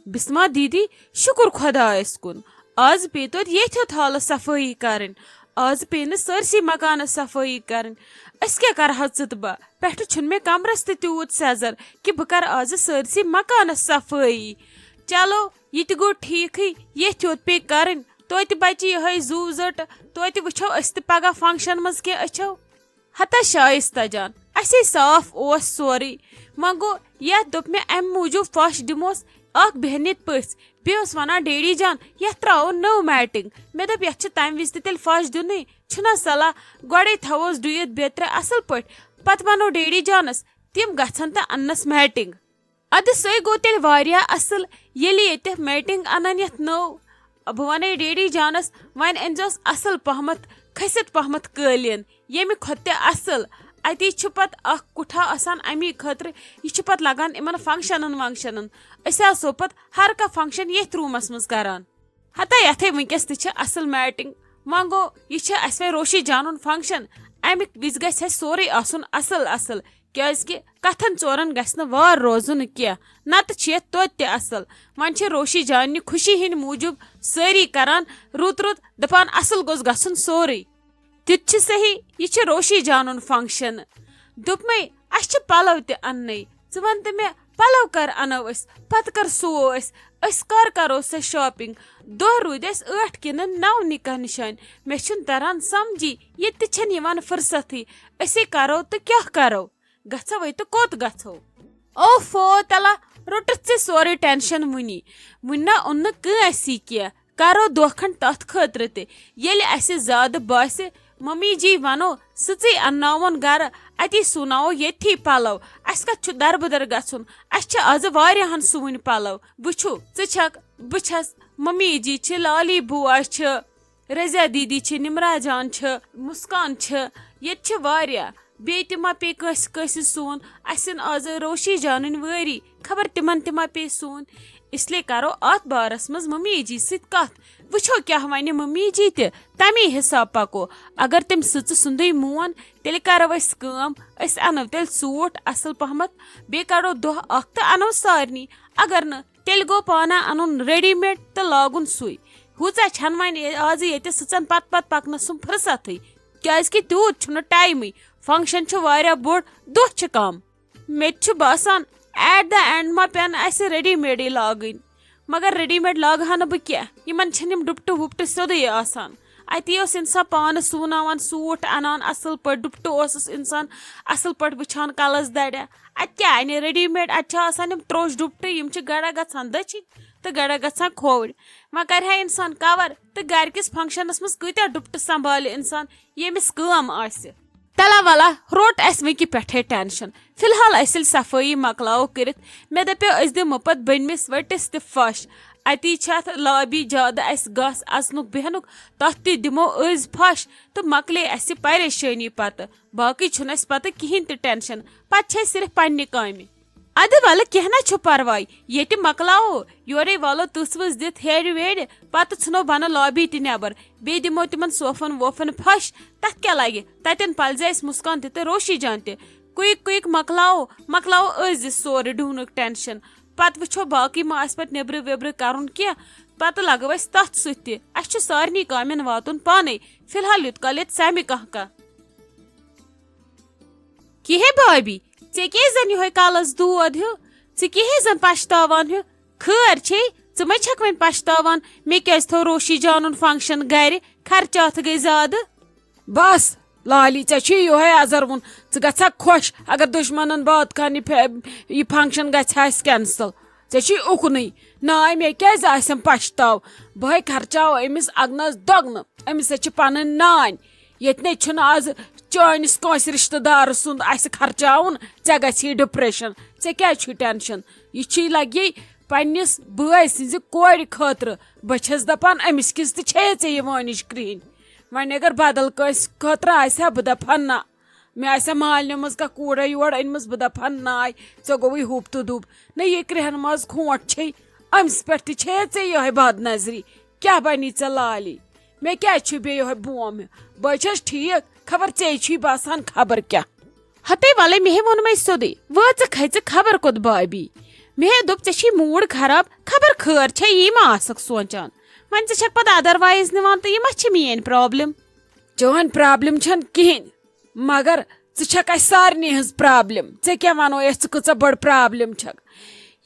बिस्मा दीदी शुक्र खुदायस कुन आज पे तो येथ हाल सफाई कर आज पे न सरसी मकान सफाई कर क्या कर बह पे मे कमरस तूत सेजर कि बह कर आज सरसी मकान सफाई चलो यह गो ठीक येथ योत पे कर तो बचे ये जू जट तो वो अस पगह फंक्शन मज क्या अच्छो हता शाइस्ता जान असे साफ ओस सोरे वह गो ये दोप मे अम मूजूब फश दिमोस अख बेहनित पस बेस वनान डेडी जान ये त्रो नव मैटिंग मे दप ये तम विज तेल फश दिन छुना सलाह गोड़े थवोस डुत बेतर असल पट पत वनो डेडी जानस तिम गछन त अन्नस मैटिंग अद सो गो तेल वारिया असल येली ये मैटिंग अनन ये नव बह वन डेडी जानस वन अनजोस असल पहमत खसित पहमत कालीन ये खुद असल अति पत कुठा आसान अमी खतर यह पत लगान इन फंक्शनन वंक्शनन असो पत हर कह फंक्शन ये रूमस मज करान हता ये वनकस असल मैटिंग वह गो यह अस रोशी जानन फंक्शन अमिक विज गि सोरे आसन असल असल क्या कथन चोरन गस वार रोजन क्या नत तोत असल वन रोशी जान खुशी हिंद मूजूब सारी करान रुत रुत दपान असल गोस गसन सोरे तुत सही यह रोशी जानन फंक्शन दुप मे अस पलव तन वन तो मे पलव कर अनो पत कर सुवो अस कर करो से शॉपिंग दह रूद 8 कि 9 निकाह निशान मे तरह समझी ये फुर्सत असे करो तो क्या करो गो वै तो कोत गो ओफो तला रोट सोरे टेंशन वनी वना ओन कंसी क्या करो दह खंड तथ खतर ते ज्यादा बास मम्मी जी वनो सि अन्नावन गर अति सुनाओ ये पलव अस कत दरबदर गन अस आज वारियाहन सुन पलव वुचु छक बस मम्मी जी लाली बुआ रजिया दीदी निमरा जान मुस्कान ये वारिया बे मा पे कस सून असन आज रोशी जानन वारी खबर तिमन मा पे सून इसलिए करो अत बारस मज मम्मी जी सत वुचो क्या वन मम्मी जी तमी हिसाब पको अगर तम सुंदे मोन तेल करो अस अनो तेल सूट असल पहमत बे करो दह तो अनो सारनी अगर न तेल गो पाना अन रेडीमेड तो लागुन सुई हूचा छन वन आज ये सचन पत पत पकन सुम फुर्सत क्या तूत टाइम फंक्शन वारिया बोड़ दह कम मे बासान एट द एंड मा पेन अस रेडीमेड लागन मगर रेडीमेड लागा न बह क्या इन दुपट वुपट सोदे आसान अति इंसान पान सूनावान सूट अनान असल पे दुपट इंसान असल पे वुचान कलस दड़ा अत क्या अन रेडीमेड अत त्रोश दुपट गड़ा गसान दचिन तो गड़ा गसान खोड़ वह कर इंसान कवर तो गर किस फंक्शनस मज कत्या दुपट संभाल इंसान यमिस कम आस तला वला रोट अस वंकि पे टेंशन फिलहाल अस सफाई मकलाओ कर मे दपो दिमो पत बनमिस वटिस त फश अति लॉबी ज्यादा अस गस अचनुक बेहनुक तथ दिमो फश तो मकले अस परेशानी पत बाकी छुन पत कहें तो टेंशन पत सिर्फ पन्ने कामि अद वल कह ना परवाय ये मकलाओ योरे वालो तुस वुस दित हेर वेर पत छुनो बन लॉबी त नबर बे दिमो तिमन सोफन वोफन फश तथ क्या लगे ततन पलजे मुस्कान ते रोशी जान ते क्विक क्विक मकलाओ मकलाओ सोरे ढूनुक टेंशन पत वो बाकी मा आस पे नेब्र वेब्र कर क्या पत लगो अस तथ सत अस सारे कामन वातुन पाने फिलहाल युत काल समी कह किहे भाभी ऐ कन ये कलस दूध हूँ ऐ जन पछतावान हूँ खर छे मै छक वन पछतावान मे क्या थो रोशी जानन फंक्शन गर खर्चात गई ज्यादा बस लाली ये अजर वुन ग खुश अगर दुश्मन बात कर फंक्शन गस कैंसल ऐ उकन ना मे क्या पछताव बह खर्चाव अमिस अगनस दोगन अमिस पन नान ये आज चानिस कस रिश्तेदार सुंद खर्चावन ऐ गी डिप्रेशन ऐ क्या टेंशन यह लगे पन्निस बॉय सज कोर खतर बस दपान अमिस किस ते वानिश क्रीन वन अगर बदल कस खतर आ बह दपा ना मे मालने मज कह कूड़ा योर अनमस बह दपा ना ऐ गोई हुप तो दुब न ये क्रहन मज खोट छे अमिस पे ये बद नजरी क्या बनी ऐ लाली मे क्या बे बोम बस ठीक खबर ऐ बसान खबर क्या हते वाले मे वोन मे सोदे वो खच खबर कोत भाभी मे दोप चे मूड खराब खबर खर छे यी मा आसक सोचान वन चे छक पत अदरवाइज निवान तो ये मा छ मेन प्रॉब्लम चोन प्रॉब्लम छन कहीं मगर छक सारे हज प्रॉब्लम चे क्या वनो कच बड़ प्रॉब्लम छक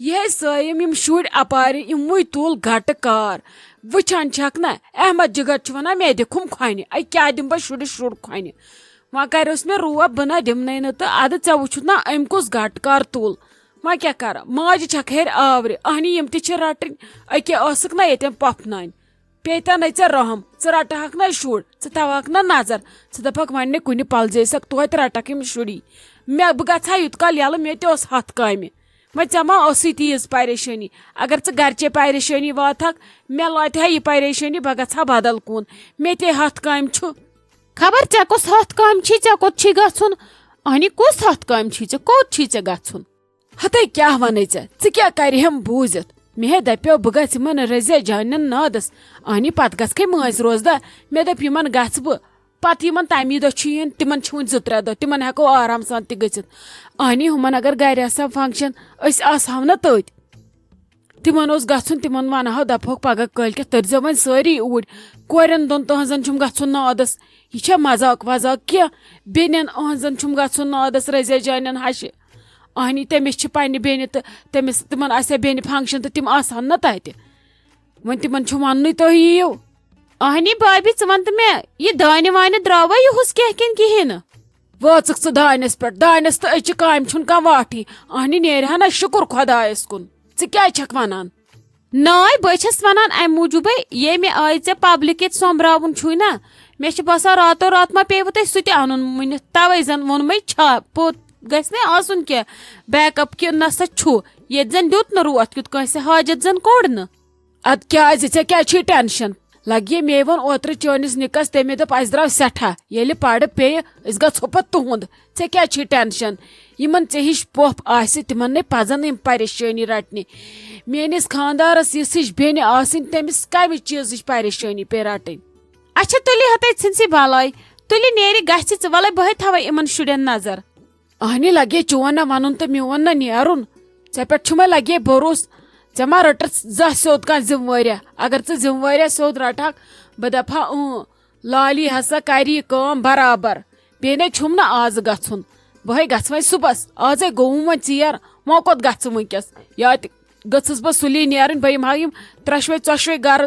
ये सायम यम शुर अपार यमु तुल घट कार वुचान छक ना अहमद जिगर वन मे दिखुम खोन क्या दिम बह शुर शुर खोन वह कर मे रोब बह ना दिमन तो अद ऐ वुचुत ना अम कुस घट कार तुल वह क्या कर माज छक हेर आवरे अहनी यम ति रटन अके ना ये पपनान पेता न ऐ रहम च रटहक ना शुर च तवहक ना नजर च दपक वन कुन पलजैसक तोत रटक यम शुरी मे बह गा युत कल यल मे ते हथ काम वह ऐ मा तीज परेशानी अगर च गरचे परेशानी वातक मे लात यह परेशानी बह गा बदल कुन मे ते हथ काम खबर ऐ कुस हथ काम ऐ कोत गुन अहनी कुस हथ काम ऐ कोत ऐ गुन हते क्या वन ऐ क्या करहम बूजित मे दपो बह ग रजिया जान नादस अहनी पत गई मज रोजदा मे दप गस बह पत तमी दह तिमन वन 2-3 दह तिमन हेको आराम सान त गसित अहनी हुमन अगर गर आसा फंक्शन आसहाव ना तथ तिमन गुन तिमन वनहो दपहोक पगह कल तरजो वन सारी ऊर कोरन दोन तहजन गुन नादस यह मजाक वजाक क्या बेन अहजन गुन नादस रजिया जान हश अहनी तमिस पन्ने बेन तो तमिस तिमन आसे बेन फंक्शन तो तिम आसान ना तत वन तिमन वन तुह यीव अहनी भाभी वन तो मे यह दान वान द्रावा युस कह कहें वाचक च दानस पे दानस तो अचि काम कह वाटी अहनी नेरहा ना शुक्र खुदायस कुन क्या वन नाय बस वन अमे मूजूब ये मे आई ऐ पब्लिक ये सोम्ब्रावन छु ना मे बसान रातो रात मा पे तुम सह तुन वन तवे जन वोन मे छा पोत गस आसन क्या बैकअप कि नसा छु ये जन दुत न रोत युत कंसे हाजत जन कोड़ न अद क्या क्या टेंशन लगे मे वो ओत्र चनिस निकस तमे दप अस द्राव सठा ये पड़ पे गो पे तुंद ऐ क्या टेंशन यमन ऐ हिश पोप आसि तिमन ने पजन यम परेशानी रटने मेनिस खानदारस यिस हिश बेन आसिन तमिस कमि चीज परेशानी पे रटन अच्छा तुलि हत सी भलाई तुलि नेरि गछ वल बह थव यमन शुरन नजर अहनी लगे चोन ना वन तो मोन ना नेरुन ऐ पे मे लगे भरोस ऐ मा रट जा सोद कह जिम्मेवारिया अगर च जिम्मेवारिया सोद रटक बह दपा लाली हसा कर काम बराबर बे ने छुम ना आज गुन बह गस वो सुबह आज गोम वो चेर वो कोत गस वनकस या गस बह सुली नेरन बह यम 3-4 गर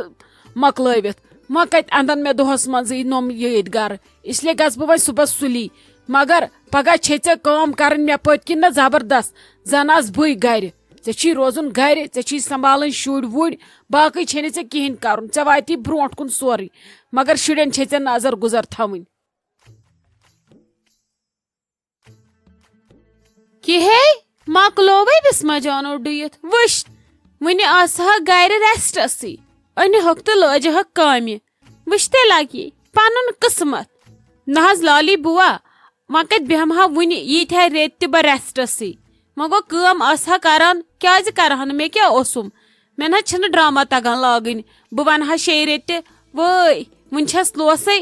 मकलवित वो कत अंदन मे दोहस मज नोम ये गर इसलिए गस बह वो सुबह सुली मगर पगह छे काम कर मे पत किन ना जबरदस्त जन आज बह गर ऐ रोजन गर ऐ संभाल शुर वुर बाकी छे ऐ कहें कर ऐ वाती ब्रोट कुन सोरे मगर शुरन छे नजर गुजर थवन किहे मकलोवे बिस्मा जानो डुत वुश वन आसहा गर रेस्टसी अन हक तो लज हक काम वुश ते लगे पन किस्मत ना लाली बुआ वह कत बेहमा वन ये रेत तह बह रेस्टसी वह गो कम आसहा करान क्या करहन मे क्या ओसुम मे ना ड्रामा तगान लागन बह वन 6 रेत वई वन छस लोसै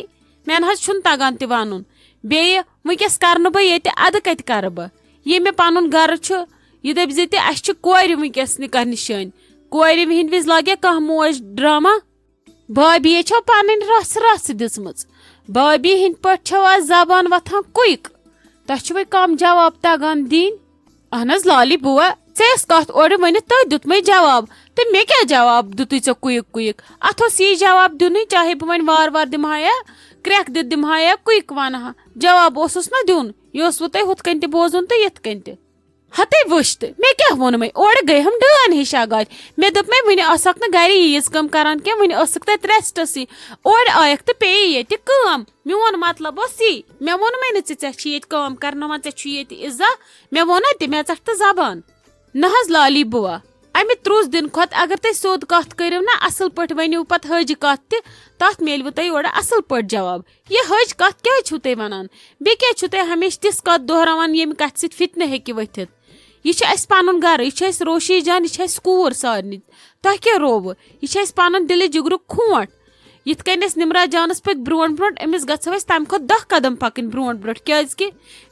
मे ना तगान तह वन बे वस कर बह ये अद कत कर बह ये मे पन गर यह दप जी अस कोर वस निकाह निशान कोर हिंद विज लगे कह मोज ड्रामा भाभी छो पन रस रस दिसम भाभी हिंद पे आज जबान वथान कुक तह वह कम जवाब तगान दिन अहन लाली बुआ ऐस कत ओर वन तह दुत मे जवाब तो मे क्या जवाब दुत ऐ कुक कुक अत यह जवाब दिन चाहे बह वन वार वार दिमहा या क्रैक दित दिमहा या कुक वनहा जवाब ओसुस ना दिन यह वो तुम हुत कन बोजुन तो ये कन हते वुश तो मे क्या वोन मे ओर गई हम डान हिश आगाज मे दोप मे वन आसक न गर यीज कम करान क्या वन तथ रेस्टसी ओर आयक तो पे ये कम मोन मतलब यी मे वोन मे ये कम कर ये इज्जा मे वोना तह मे चट जबान ना लाली बुआ अमे 30 दिन खुद अगर तुम सोद कत करो ना असल पे वनो पे हज कत तथ मिलव तुम ओर असल पे जवाब यह हज कत क्या तुम वनान बे क्या तुम हमेशा तिस कत दोहरावान ये कत सत फितन हेकि वथित यह पन गर यह रोशी जान यह कूर सारे तह क्या रोव यह पन दिल जिगर खोट यिथ कन निमरा जानस पक ब्रोट ब्रोट अमिस गो तम खुद 10 कदम पकन ब्रोट ब्रोट क्या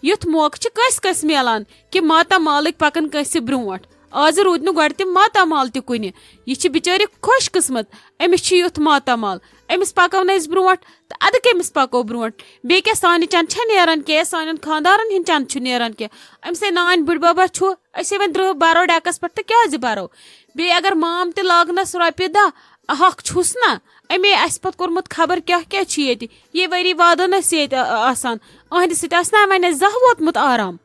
युथ मौक कस मिलान कि माता मालिक पकन कंस ब्रोट आज रूद न गोड़ तम मातामाल त कुन यह बिचारी खुश किस्मत अमिस युथ मातामाल अमिस पकवन अस ब्रोट तो अद कमिस पको ब्रोट बे क्या सान चंद नेरान क्या सान खानदारन हिंद चंद नेरान क्या अमिस नान बुढ़ बाबा छो असे वन 10 बारो डेकस पे तो क्या बारो बे अगर माम त लागनस रोपये 10 हक छुस ना अमे अस पत कोर्मुत खबर क्या क्या ये वरी वादन आसान अहद सना वन जह वोतमुत आराम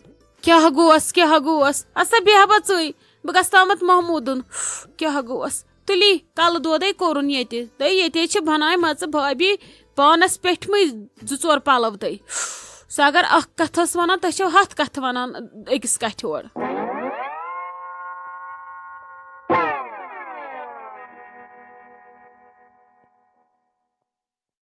क्या गोस असा बेहबा च बह गस तामत महमूदन क्या गोस तुली कल दोदे कोरुन ये बनाए मच भाभी पानस पेठम 2-4 पलव तय सह अगर अख कथ वन तुम 10 कथ वन अकिस कथ ओर